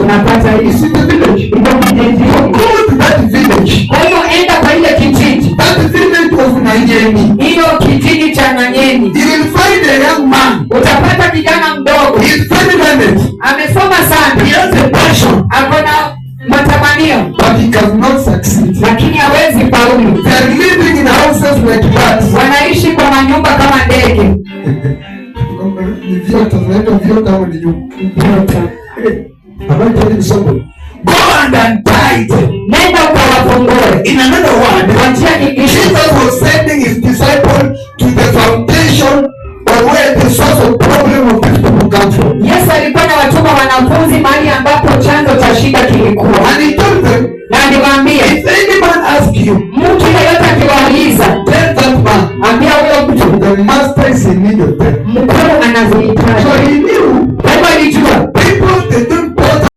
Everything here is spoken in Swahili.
tunapata hii. It's in the village. Ndio kijiji. Go to that village. Kwa hiyo enda kwa ile kijiji. That village was Nanyeni. Hiyo kijiji cha Nanyeni. You will find a young man. Utapata kijana mdogo. He is very learned. Amesoma sana. He has a passion. Akona matamanio. But he cannot succeed. Lakini hawezi faulu. They are living in houses like birds. Wanaishi kwa manyumba kama ndege. Ni viota, zinaitwa viota au ni nyumba? Habari tani nisome. Go and untie it. Nenda ukawafungue. In another word, kwa njia nyingine, Jesus was sending his disciples to the foundation or where the source of problem of these people come from. Yesu alikuwa na watuma wanafunzi mahali ambapo chanzo cha shida kilikuwa.